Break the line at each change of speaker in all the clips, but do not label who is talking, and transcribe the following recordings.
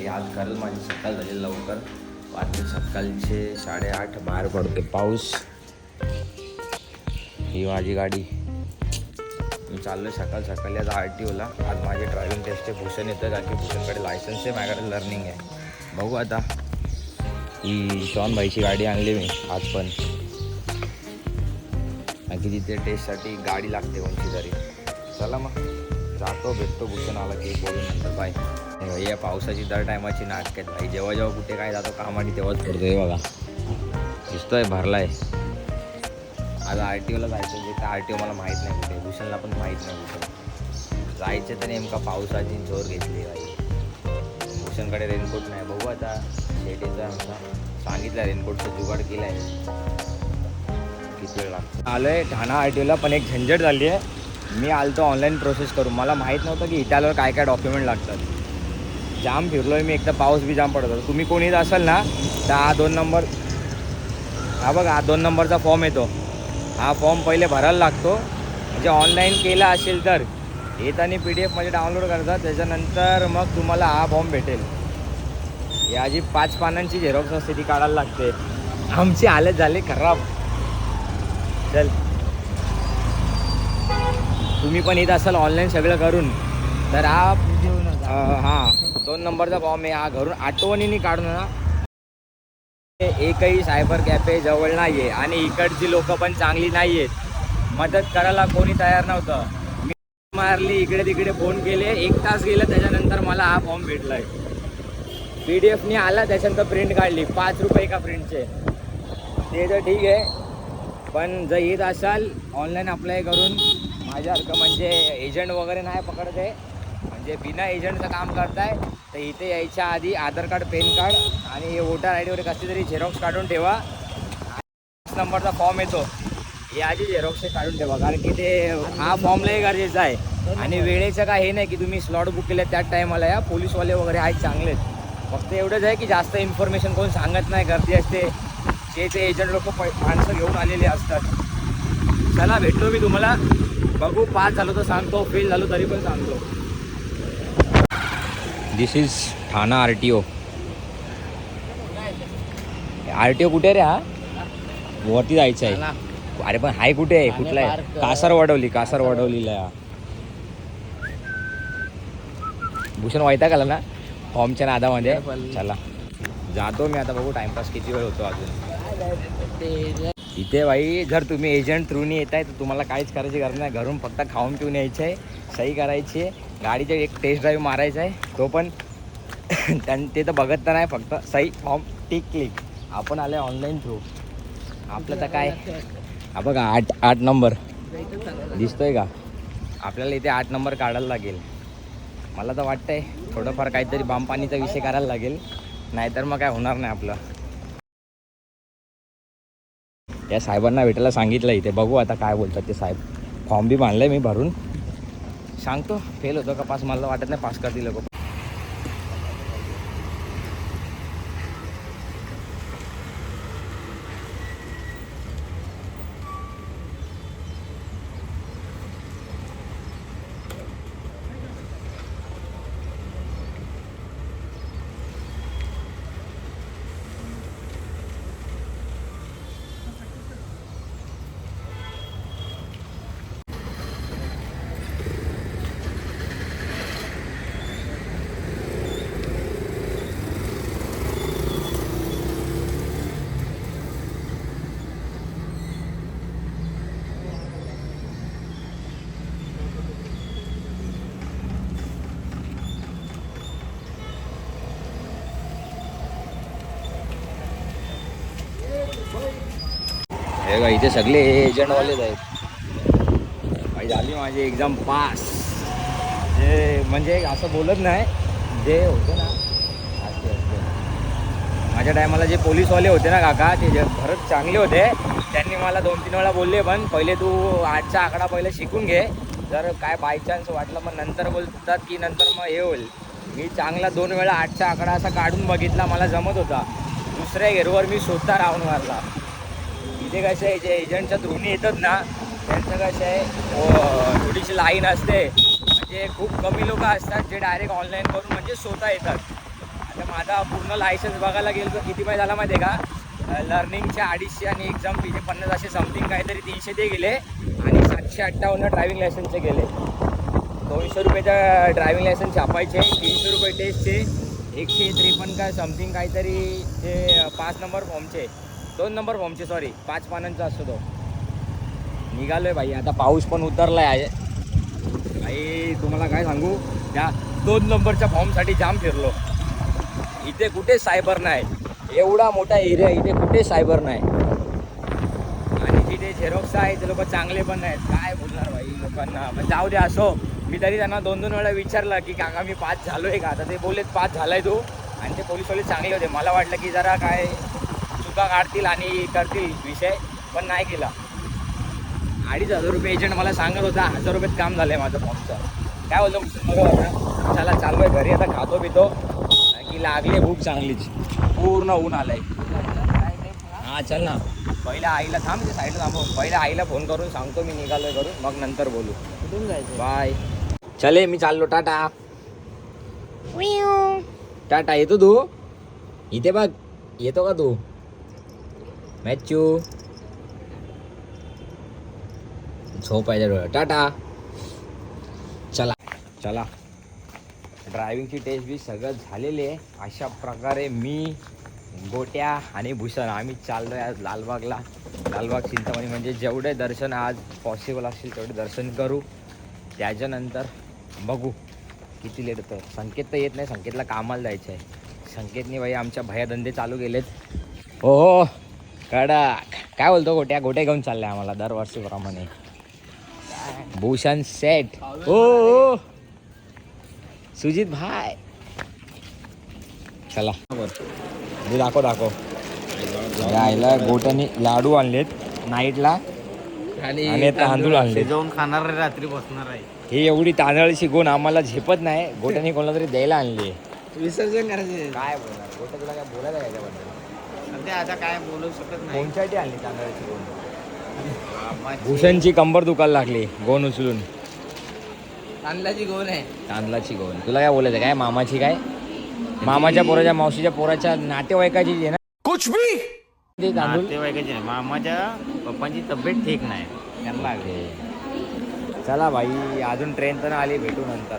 आज खरंच माझी सकाळ झाली लवकर. वाजले सकाळचे 8:30. बाहेर पडते पाऊस. ही माझी गाडी. मी चाललो सकाळी आज RTOला. आज माझी ड्रायव्हिंग टेस्ट आहे. भूषण येतं का की भूषणकडे लायसन्स आहे, माझ्याकडे लर्निंग आहे. बघू आता. ही शॉन भाईची गाडी आणली मी आज पण. आणखी तिथे टेस्टसाठी गाडी लागते कोणती तरी. चला मग जातो, भेटतो भूषण आला की बोलून नंतर. बाय. या पावसाची दर टायमाची नाटक आहेत भाई. जेव्हा जेव्हा कुठे काय जातो कामाने तेव्हाच पडतोय. बघा दिसतोय भरलाय. आज RTOला जायचं जे काय RTO मला माहीत नाही कुठे, भूषणला पण माहीत नाही कुठे जायचं. तर नेमका पावसाची जोर घेतली भाई. भूषणकडे रेनकोट नाही. बघू आता शेतीचा आमचा सांगितलं रेनकोटचं जुगाड केलं आहे. किती वेळ लागतो. आलो आहे ठाणा RTOला, पण एक झंझट झाली आहे. मी आलतो ऑनलाईन प्रोसेस करून. मला माहीत नव्हतं की इथे आल्यावर काय काय डॉक्युमेंट लागतात. जाम फिरलो आहे मी. एक तर पाऊस बी जाम पडत होता. तुम्ही कोणी येत असाल ना तर हा 2 नंबर, हा बघा हा 2 नंबरचा फॉर्म येतो. हा फॉर्म पहिले भरायला लागतो. म्हणजे ऑनलाईन केला असेल तर येताना PDF मध्ये डाउनलोड करतात. त्याच्यानंतर मग तुम्हाला हा फॉर्म भेटेल. याची 5 पानांची झेरॉक्स असते, ती काढायला लागते. आमची हालत झाली खराब. चल तुम्ही पण येत असाल ऑनलाईन सगळं करून तर हा 2 नंबरचा फॉर्म आहे. हा घरून आठवणीने काढून ना. एकही सायबर कॅफे जवळ नाही आहे आणि इकडची लोक पण चांगली नाही आहेत. मदत करायला कोणी तयार नव्हतं. मी मारली, इकडे तिकडे फोन केले. 1 तास गेलं. त्याच्यानंतर मला हा फॉर्म भेटला आहे. PDFनी आला. त्याच्यानंतर प्रिंट काढली. 5 रुपये एका प्रिंटचे. ते तर ठीक आहे, पण जर येत असाल ऑनलाईन अप्लाय करून माझ्यासारखं म्हणजे एजंट वगैरे नाही पकडत आहे, म्हणजे बिना एजंटचं काम करताय तर इथे यायच्या आधी आधार कार्ड, पॅन कार्ड आणि वोटर ID वगैरे कसली तरी झेरॉक्स काढून ठेवा. 5 नंबरचा फॉर्म येतो, हे आधी झेरॉक्स काढून ठेवा. कारण की ते हा फॉर्मलाही गरजेचा आहे. आणि वेळेचं काय हे नाही की तुम्ही स्लॉट बुक केलं त्याच टायमाला या. पोलीसवाले वगैरे आहेत चांगले. फक्त एवढंच आहे की जास्त इन्फॉर्मेशन कोण सांगत नाही, गर्दी असते. ते एजंट लोक माणसं घेऊन आलेले असतात. चला भेटलो मी तुम्हाला. बघू पास झालो तर सांगतो, फेल झालो तरी पण सांगतो. दिस इज ठाणा RTO. RTO कुठे रे? हा वरती जायचं आहे. अरे पण हाय कुठे आहे? कुठला आहे? कासारवडवलीला. भूषण वैताग आला ना फॉर्मच्या नादामध्ये. चला जातो मी आता. बघू टाइमपास किती वेळ होतो अजून. इथे भाई जर तुम्ही एजंट थ्रूनी येत आहे तर तुम्हाला काहीच करायची गरज नाही. घरून फक्त खाऊन पिऊन यायचं आहे, सही करायची आहे, गाडीचा एक टेस्ट ड्राईव्ह मारायचा आहे. तो पण ते तर बघत तर नाही, फक्त सही फॉर्म टिक क्लिक. आपण आले ऑनलाईन थ्रू. आपलं तर काय. हा बघा 8 नंबर दिसतोय का? आपल्याला इथे 8 नंबर काढायला लागेल. मला तर वाटतंय थोडंफार काहीतरी बामपाणीचा विषय करायला लागेल, नाहीतर मग काय होणार नाही आपलं. त्या साहेबांना भेटायला सांगितलं इथे. बघू आता काय बोलतात ते साहेब. फॉर्म बी बांधलं मी भरून. सांगतो फेल होतो का पास. मला वाटत नाही पास करतील लोक. हे का इथे सगळे एजंटवालेच आहेत. झाली माझी एक्झाम पास. जे म्हणजे असं बोलत नाही, जे होते ना असते माझ्या टायमाला जे पोलीसवाले होते ना काका, ते खरंच चांगले होते. त्यांनी मला 2-3 वेळा बोलले, पण पहिले तू 8चा आकडा पहिले शिकून घे. जर काय बायचान्स वाटलं मग नंतर बोलतात की नंतर मग हे होईल. मी चांगला 2 वेळा 8चा आकडा असा काढून बघितला, मला जमत होता. दुसऱ्या घेरवर मी स्वतः राहून मारला. इथे कसं आहे जे एजंटच्या थ्रूनी येतात ना त्यांचं कसं आहे थोडीशी लाईन असते. म्हणजे खूप कमी लोक असतात जे डायरेक्ट ऑनलाईन करून म्हणजे स्वतः येतात. तर माझा पूर्ण लायसन्स बघायला गेलो तर किती पाहिजे झाला माहिती आहे का? लर्निंगचे 250 आणि एक्झाम फीचे 50 असे समथिंग काहीतरी 300 ते गेले आणि 758 ड्रायव्हिंग लायसन्सचे गेले. 200 रुपयाचा ड्रायव्हिंग लायसन्स छापायचे, 300 रुपये टेस्टचे, 153 काय समथिंग काहीतरी ते 5 नंबर फॉर्मचे, 2 नंबर फॉर्मचे सॉरी 5 पानांचा असतो तो. निघालोय भाई. आता पाऊस पण उतरला आहे भाई. तुम्हाला काय सांगू, त्या 2 नंबरच्या फॉर्मसाठी जाम फिरलो. इथे कुठे सायबर नाही, एवढा मोठा एरिया इथे कुठे सायबर नाही. आणि तिथे झेरॉक्स आहे ते लोक चांगले पण नाहीत. काय बोलणार भाई लोकांना. पण जाऊ दे असो. मी तरी त्यांना 2-2 वेळा विचारलं की काका मी पास झालोय का. आता ते बोललेत पास झालाय तू. आणि ते पोलीसवाले चांगले होते. मला वाटलं की जरा काय चुका काढतील आणि करतील विषय, पण नाही केला. 2,500 रुपये एजंट मला सांगत होता, 1,000 रुपयात काम झालंय माझं फॉर्मचं. काय बोलतो बरोबर. चला चाललोय घरी. आता खातो पितो की लागली भूक चांगलीच. पूर्ण ऊन आलंय. हां चल ना. पहिल्या आईला थांब, ते साईडला थांबव. पहिल्या आईला फोन करून सांगतो मी निघालोय करून, मग नंतर बोलू. कुठून जायचं. बाय. चले मी चाललो. टाटा. टाटा. येतो तू इथे बघ. येतो का तू. मॅच्यू झोपायच्या डोळ्या. टाटा. चला चला. ड्रायव्हिंगची टेस्ट बी सगळं झालेली आहे. अशा प्रकारे मी, गोट्या आणि भूषण आम्ही चाललो आहे आज लालबागला. लालबाग चिंतामणी म्हणजे जेवढे दर्शन आज पॉसिबल असतील तेवढे दर्शन करू. त्याच्यानंतर बघू किती लेट होतं. संकेत तर येत नाही, संकेतला कामाला जायचं आहे. संकेतने बाई आमच्या भयाधंदे चालू केलेत. हो कडक. काय बोलतो गोट्या. गोट्या घेऊन चालले आम्हाला दरवर्षीप्रमाणे. भूषण सेट. हो सुजित भाई. चला दाखव. यायला गोट्याने लाडू आणलेत नाईटला आणि तांदूळ आणले.
जाऊन खाणार रात्री बसणार आहे.
ही एवढी तांदळाची गोण आम्हाला झेपत नाही. गोट्याने कोणाला तरी द्यायला आणली.
विसर्जन करायचे.
काय बोलणार गोट्या. तुला काय बोलायला याच्याबद्दल.
सध्या आता काय बोलू शकत नाही.
कोणच्यासाठी आणली तांदळाची गोण. भूषणची कंबर दुखायला लागली गोण उचलून.
तांदळाची गोण आहे.
तांदळाची गोण. तुला काय बोलायचं काय. मामाची काय. मामाच्या पोराच्या मावशीच्या पोराच्या नातेवाईकाची आहे ना. कुछ भी ते तांदूळ
नातेवाईकाची नाही. मामाच्या पप्पांची तब्येत ठीक नाही त्यांना लागले.
चला भाई. अजून ट्रेन तर आली. भेटू नंतर.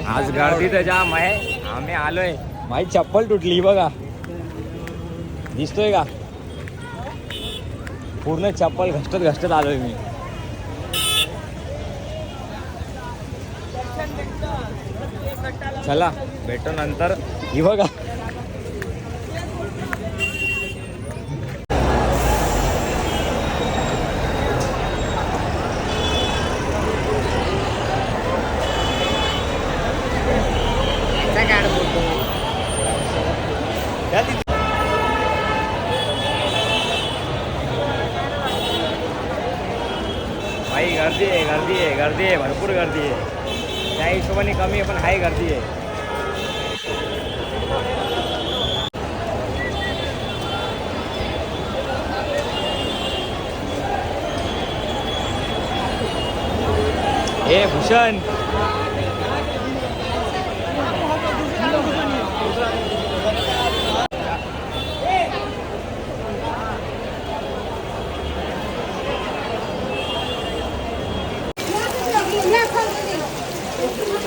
आज गर्दी तर जाम आहे. आम्ही आलोय भाई. चप्पल तुटली बघा. दिसतोय का. पूर्ण चप्पल घसटत आलोय मी. चला भेटू नंतर. ही बघा. भाई गर्दी आहे भरपूर गर्दी आहे. त्या हिशोबाने कमी आहे पण आहे गर्दी आहे. हे भूषण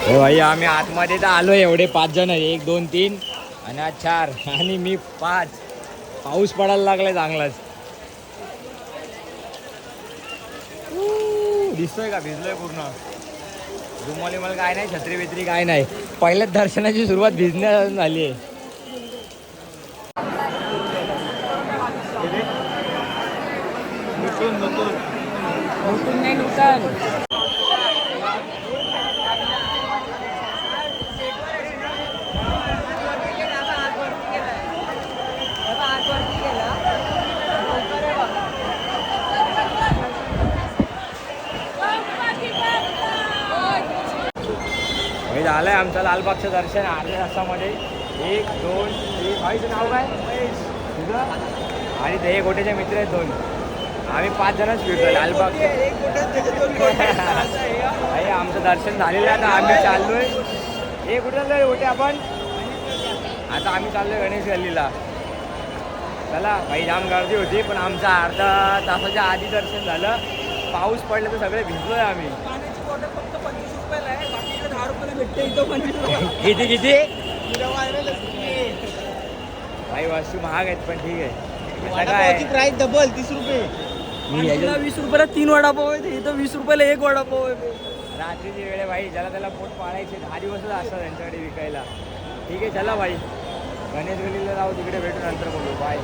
हे भाई आम्ही आतमध्ये तर आलो. एवढे 5 जण. 1 2 3 आणि आज 4 आणि मी 5. पाऊस पडायला लागलाय चांगलाच. दिसतोय का. भिजलोय पूर्ण. रुमाली मला काय नाही. छत्री बित्री काय नाही. पहिल्याच दर्शनाची सुरुवात भिजण्यापासून झाली आहे. झालंय आमचं लालबागचं दर्शन अर्ध्या तासामध्ये. 1 2 3. भाईचं नाव काय. तुझं आणि ते एक गोट्याचे मित्र आहेत 2. आम्ही 5 जणच फिरतो लालबाग. भाई आमचं दर्शन झालेलं आहे. आता आम्ही चाललोय हे कुठे चाललोय गोटे आपण. आता आम्ही चाललोय गणेश गल्लीला. चला भाई जाम गर्दी होती पण आमचं अर्धा तासाच्या आधी दर्शन झालं. पाऊस पडला तर सगळे भिजलोय आम्ही.
फक्त 25 रुपयाला आहे, बाकी 10 रुपयाला भेटते इथं 25 रुपये.
किती किती भाई वस्तू महाग आहेत पण ठीक आहे. आता काय
प्राइस डबल 30 रुपये.
मी याच्यात
20 रुपयाला 3 वडापाव आहे, इथं 20 रुपयाला 1 वडापाव आहे.
रात्रीची वेळ आहे भाई. ज्याला त्याला पोट पाळायचे 10 दिवसच असतात त्यांच्याकडे विकायला. ठीक आहे चला भाई गणेश गल्लीला जाऊ. तिकडे भेटू नंतर बोलू. बाय.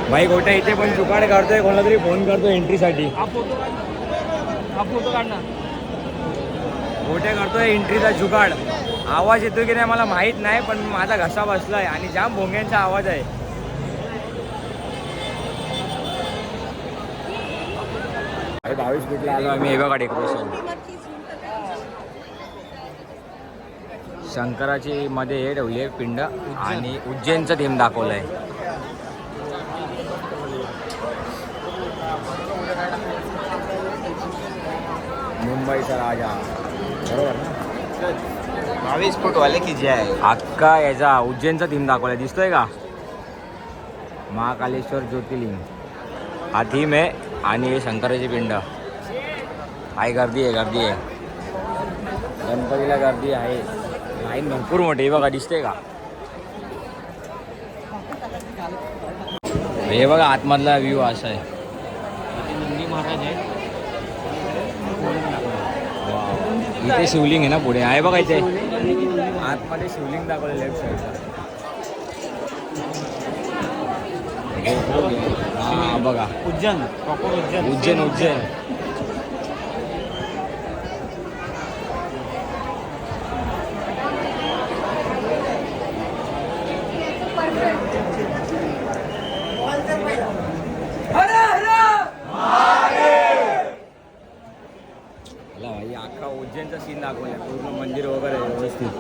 भाई गोट्या इथे पण जुगाड करतोय. कोणाला तरी फोन करतो एंट्रीसाठी.
हा फोटो काढ ना.
गोट्या करतोय एंट्रीचा जुगाड. आवाज येतोय की नाही मला माहीत नाही पण माझा घसा बसलाय आणि जाम भोंग्यांचा आवाज आहे. अरे 22 फीटला आलो आम्ही. हे बघा डेकोरेशन शंकराची मध्ये हे ठेवली आहे पिंड आणि उज्जैनचं थीम दाखवलंय. मुंबईचा राजा बरोबर ना.
22 फूट वाले की जे आहे
अख्खा याचा उज्जैनचा थीम दाखवलाय. दिसतोय का महाकालेश्वर ज्योतिर्लिंग हा थीम आहे आणि हे शंकराची पिंड आहे. गर्दी आहे गर्दी आहे. गणपतीला गर्दी आहे. लाईन भरपूर मोठी आहे बघा. दिसते का हे बघा आतमधला व्ह्यू असा आहे.
नंदी महाराज आहे.
इथे शिवलिंग आहे ना पुढे आहे बघा. इथे आतमध्ये शिवलिंग दाखवलं लेफ्ट साईडला. हा बघा
उज्जैन प्रॉपर उज्जैन
उज्जैन उज्जैन. भाई अख्खा उज्जैनचा सीन दाखवलाय. पूर्ण मंदिर वगैरे व्यवस्थित.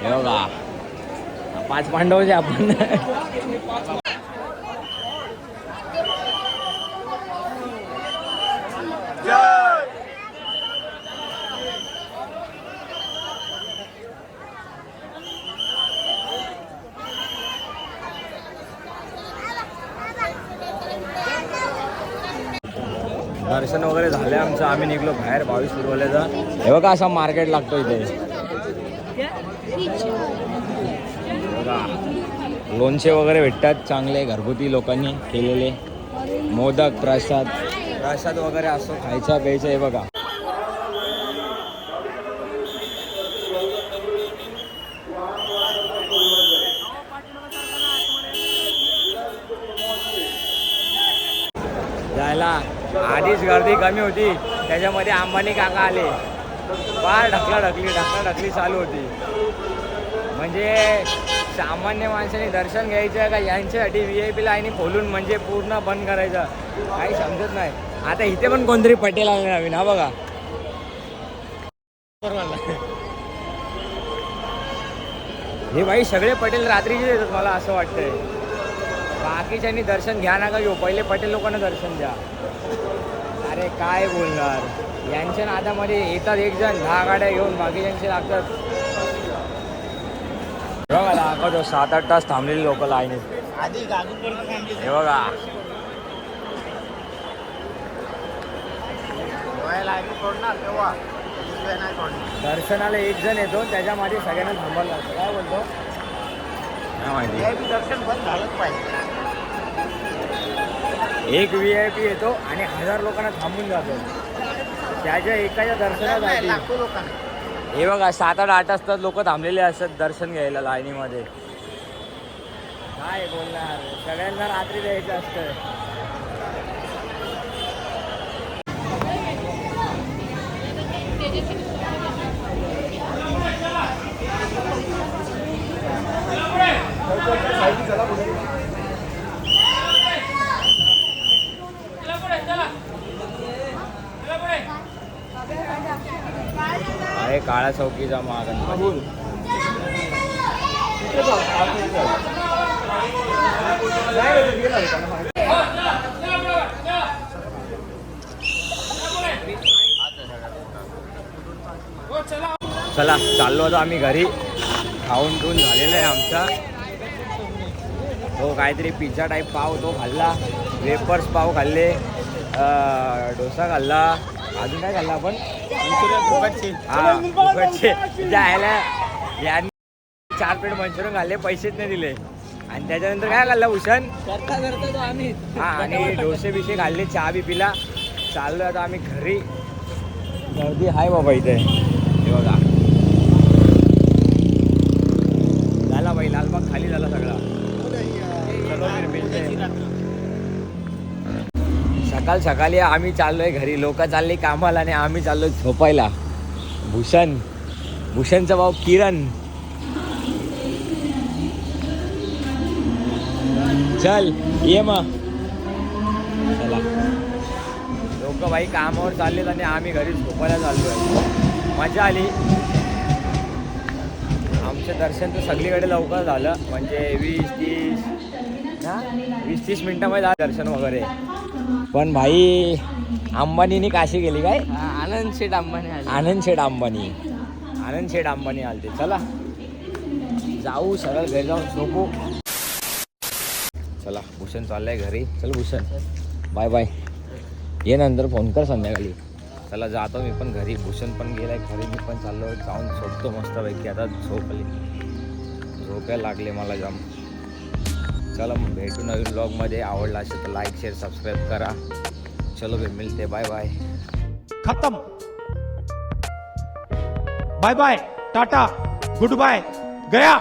हे बघा 5 पांडवचे आपण. दर्शन वगैरे झाले आमचं. आम्ही निघलो बाहेर 22 फूटवाल्याचा. हे बघा असा मार्केट लागतो इथे बघा. लोणचे वगैरे भेटतात चांगले घरगुती लोकांनी केलेले. मोदक प्रसाद वगैरे असतो खायचा प्यायचा. हे बघा जायला आधीच गर्दी कमी होती. त्याच्यामध्ये अंबानी काका आले. फार ढकलाढकली चालू होती. म्हणजे सामान्य माणसाने दर्शन घ्यायचं का यांच्यासाठी VIP लाईनी खोलून म्हणजे पूर्ण बंद करायचं काही समजत नाही. आता इथे पण कोणतरी पटेल आले नवीन. हा बघा हे भाई सगळे पटेल रात्रीचे येतात मला असं वाटतंय. बाकीच्यांनी दर्शन घ्या नका घेऊ. पहिले पटेल लोकांना दर्शन द्या. अरे काय बोलणार. यांच्या नादामध्ये येतात एक जण 10 गाड्या घेऊन बाकीच्यांचे लागतात. बघा दाखवतो 7-8 तास थांबलेली लोक लाईनीत.
आधी गाजूपर्यंत
हे बघा
तेव्हा
दर्शनाला एक जण येतो त्याच्यामध्ये सगळ्यांना थांबायला लागतं. काय बोलतो काय माहिती.
दर्शन बंद झालंच पाहिजे.
एक VIP येतो आणि 1000 लोकांना थांबून जातो त्याच्या एकाच्या दर्शनासाठी.
लाखो लोकांना
हे बघा 7-8 तास लोक थांबलेले असतात दर्शन घ्यायला लाईनीमध्ये. काय बोलणार. सगळ्यांना रात्री द्यायचं असतं. आहे काळा चौकीचा महागणपती. चला चाललो होतो आम्ही घरी. खाऊन पिऊन झालेला आहे आमचा. तो काहीतरी पिझ्झा टाईप पाव तो खाल्ला, वेपर्स पाव खाल्ले, डोसा खाल्ला, अजून काय खाल्ला आपण? हा फुकटचे जायला यांनी 4 प्लेट मंचुरियन खाल्ले, पैसेच नाही दिले. आणि त्याच्यानंतर काय खाल्ला भूषण?
करता करता तो आम्ही
हा आणि डोसे बिसे खाल्ले, चहा बी पिला. चाललो आता आम्ही घरी. गर्दी आहे बाबा इथे, हे बघा. झाला बाई, लालबाग खाली झाला सगळा. सकाळ सकाळी आम्ही चाललोय घरी, लोक चालले कामाला आणि आम्ही चाललोय झोपायला. भूषणचा भाऊ किरण. चल ये मग. चला लोक भाई कामावर चाललेत आणि आम्ही घरी झोपायला चाललोय. मजा आली. आमचं दर्शन तर सगळीकडे लवकर झालं, म्हणजे 20-30 मिनिटामध्ये झालं दर्शन वगैरे. पण भाई अंबानीने काशी गेली काय?
आनंद शेठ अंबानी आले.
आनंद शेठ अंबानी आलते. चला जाऊ सरळ घरी जाऊन झोपू. चला भूषण चाललंय घरी. चल भूषण बाय बाय, ये नंतर फोन कर संध्याकाळी. चला जातो मी पण घरी. भूषण पण गेलाय घरी, मी पण चाललो जाऊन झोपतो मस्तपैकी. आता झोपायला लागले मला जाम. चला मग भेटू नवीन ब्लॉगमध्ये. आवडला असेल तर लाईक शेअर सबस्क्राईब करा. चलो फिर मिलते, बाय बाय.
खत्म. Bye bye, tata, goodbye, गया.